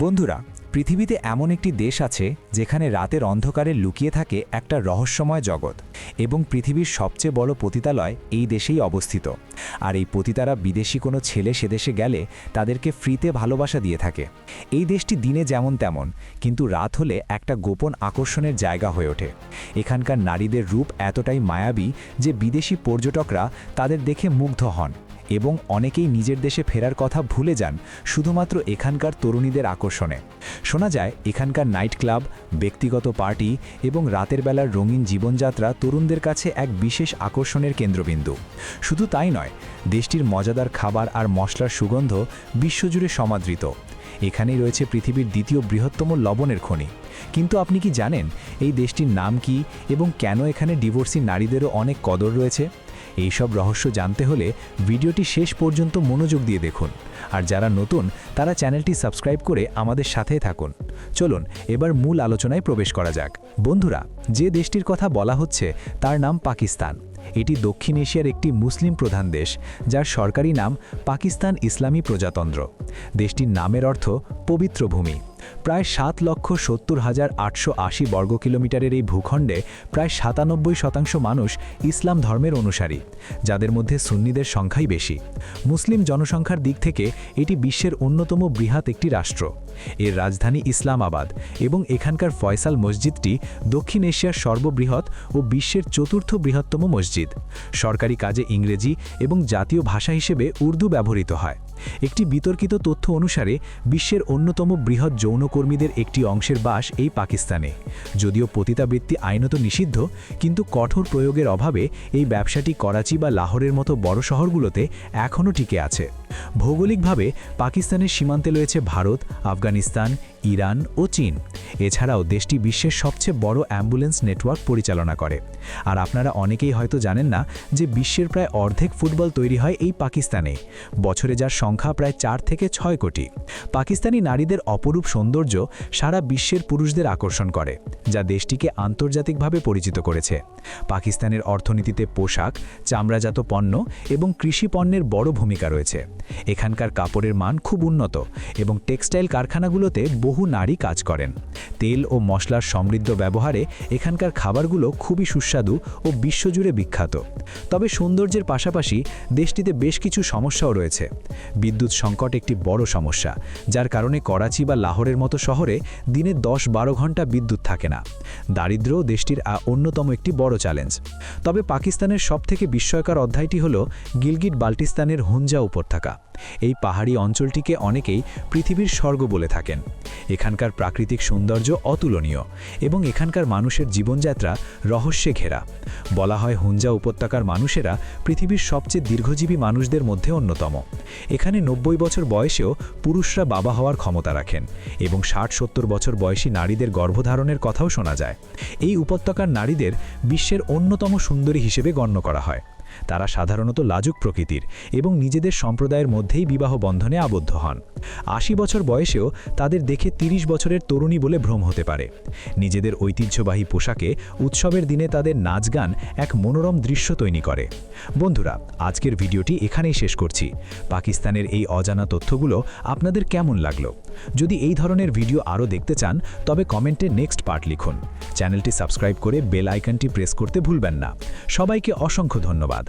বন্ধুরা, পৃথিবীতে এমন একটি দেশ আছে যেখানে রাতের অন্ধকারে লুকিয়ে থাকে একটা রহস্যময় জগৎ, এবং পৃথিবীর সবচেয়ে বড় পতিতালয় এই দেশেই অবস্থিত। আর এই পতিতারা বিদেশি কোনো ছেলে সে দেশে গেলে তাদেরকে ফ্রিতে ভালোবাসা দিয়ে থাকে। এই দেশটি দিনে যেমন তেমন, কিন্তু রাত হলে একটা গোপন আকর্ষণের জায়গা হয়ে ওঠে। এখানকার নারীদের রূপ এতটাই মায়াবী যে বিদেশি পর্যটকরা তাদের দেখে মুগ্ধ হন, এবং অনেকেই নিজের দেশে ফেরার কথা ভুলে যান শুধুমাত্র এখানকার তরুণীদের আকর্ষণে। শোনা যায় এখানকার নাইট ক্লাব, ব্যক্তিগত পার্টি এবং রাতের বেলার রঙিন জীবনযাত্রা তরুণদের কাছে এক বিশেষ আকর্ষণের কেন্দ্রবিন্দু। শুধু তাই নয়, দেশটির মজাদার খাবার আর মশলার সুগন্ধ বিশ্বজুড়ে সমাদৃত। এখানেই রয়েছে পৃথিবীর দ্বিতীয় বৃহত্তম লবণের খনি। কিন্তু আপনি কি জানেন এই দেশটির নাম কি এবং কেন এখানে ডিভোর্সি নারীদেরও অনেক কদর রয়েছে? এই সব রহস্য জানতে হলে ভিডিওটি শেষ পর্যন্ত মনোযোগ দিয়ে দেখুন। আর যারা নতুন তারা চ্যানেলটি সাবস্ক্রাইব করে আমাদের সাথেই থাকুন। চলুন এবার মূল আলোচনায় প্রবেশ করা যাক। বন্ধুরা, যে দেশটির কথা বলা হচ্ছে তার নাম পাকিস্তান। এটি দক্ষিণ এশিয়ার একটি মুসলিম প্রধান দেশ, যার সরকারি নাম পাকিস্তান ইসলামী প্রজাতন্ত্র। দেশটির নামের অর্থ পবিত্র ভূমি। প্রায় 7,70,880 বর্গ কিলোমিটারের এই ভূখণ্ডে প্রায় 97% মানুষ ইসলাম ধর্মের অনুসারী, যাদের মধ্যে সুন্নিদের সংখ্যাই বেশি। মুসলিম জনসংখ্যার দিক থেকে এটি বিশ্বের অন্যতম বৃহৎ একটি রাষ্ট্র। এর রাজধানী ইসলামাবাদ, এবং এখানকার ফয়সাল মসজিদটি দক্ষিণ এশিয়ার সর্ববৃহৎ ও বিশ্বের চতুর্থ বৃহত্তম মসজিদ। সরকারি কাজে ইংরেজি এবং জাতীয় ভাষা হিসেবে উর্দু ব্যবহৃত হয়। একটি বিতর্কিত তথ্য অনুসারে বিশ্বের অন্যতম বৃহৎ যৌনকর্মীদের একটি অংশের বাস এই পাকিস্তানে। যদিও পতিতাবৃত্তি আইনত নিষিদ্ধ, কিন্তু কঠোর প্রয়োগের অভাবে এই ব্যবসাটি করাচি বা লাহোরের মতো বড় শহরগুলোতে এখনও টিকে আছে। ভৌগোলিকভাবে পাকিস্তানের সীমান্তে রয়েছে ভারত, আফগানিস্তান, ইরান ও চীন। এছাড়াও দেশটি বিশ্বের সবচেয়ে বড় অ্যাম্বুলেন্স নেটওয়ার্ক পরিচালনা করে। আর আপনারা অনেকেই হয়তো জানেন না যে বিশ্বের প্রায় অর্ধেক ফুটবল তৈরি হয় এই পাকিস্তানে, বছরে যার সংখ্যা প্রায় 4 থেকে 6 কোটি। পাকিস্তানি নারীদের অপরূপ সৌন্দর্য সারা বিশ্বের পুরুষদের আকর্ষণ করে, যা দেশটিকে আন্তর্জাতিকভাবে পরিচিত করেছে। পাকিস্তানের অর্থনীতিতে পোশাক, চামড়াজাত পণ্য এবং কৃষি পণ্যের বড় ভূমিকা রয়েছে। এখানকার কাপড়ের মান খুব উন্নত, এবং টেক্সটাইল কারখানাগুলোতে বহু নারী কাজ করেন। তেল ও মশলার সমৃদ্ধ ব্যবহারে এখানকার খাবারগুলো খুবই সুস্বাদু ও বিশ্বজুড়ে বিখ্যাত। তবে সৌন্দর্যের পাশাপাশি দেশটিতে বেশ কিছু সমস্যাও রয়েছে। বিদ্যুৎ সংকট একটি বড় সমস্যা, যার কারণে করাচি বা লাহোরের মতো শহরে দিনে 10-12 ঘন্টা বিদ্যুৎ থাকে না। দারিদ্র্যও দেশটির অন্যতম একটি বড় চ্যালেঞ্জ। তবে পাকিস্তানের সবথেকে বিস্ময়কর অধ্যায়টি হল গিলগিট বাল্টিস্তানের হুঞ্জা উপত্যকা। এই পাহাড়ি অঞ্চলটিকে অনেকেই পৃথিবীর স্বর্গ বলে থাকেন। এখানকার প্রাকৃতিক সৌন্দর্য অতুলনীয়, এবং এখানকার মানুষের জীবনযাত্রা রহস্যে ঘেরা। বলা হয় হুঞ্জা উপত্যকার মানুষেরা পৃথিবীর সবচেয়ে দীর্ঘজীবী মানুষদের মধ্যে অন্যতম। এখানে 90 বছর বয়সেও পুরুষরা বাবা হওয়ার ক্ষমতা রাখেন, এবং 60-70 বছর বয়সী নারীদের গর্ভধারণের কথাও শোনা যায়। এই উপত্যকার নারীদের বিশ্বের অন্যতম সুন্দরী হিসেবে গণ্য করা হয়। তারা সাধারণত লাজুক প্রকৃতির এবং নিজেদের সম্প্রদায়ের মধ্যেই বিবাহ বন্ধনে আবদ্ধ হন। 80 বছর বয়সেও তাদের দেখে 30 বছরের তরুণী বলে ভ্রম হতে পারে। নিজেদের ঐতিহ্যবাহী পোশাকে উৎসবের দিনে তাদের নাচ গান এক মনোরম দৃশ্য তৈরি করে। বন্ধুরা, আজকের ভিডিওটি এখানেই শেষ করছি। পাকিস্তানের এই অজানা তথ্যগুলো আপনাদের কেমন লাগলো? যদি এই ধরনের ভিডিও আরও দেখতে চান তবে কমেন্টে নেক্সট পার্ট লিখুন। চ্যানেলটি সাবস্ক্রাইব করে বেল আইকনটি প্রেস করতে ভুলবেন না। সবাইকে অসংখ্য ধন্যবাদ।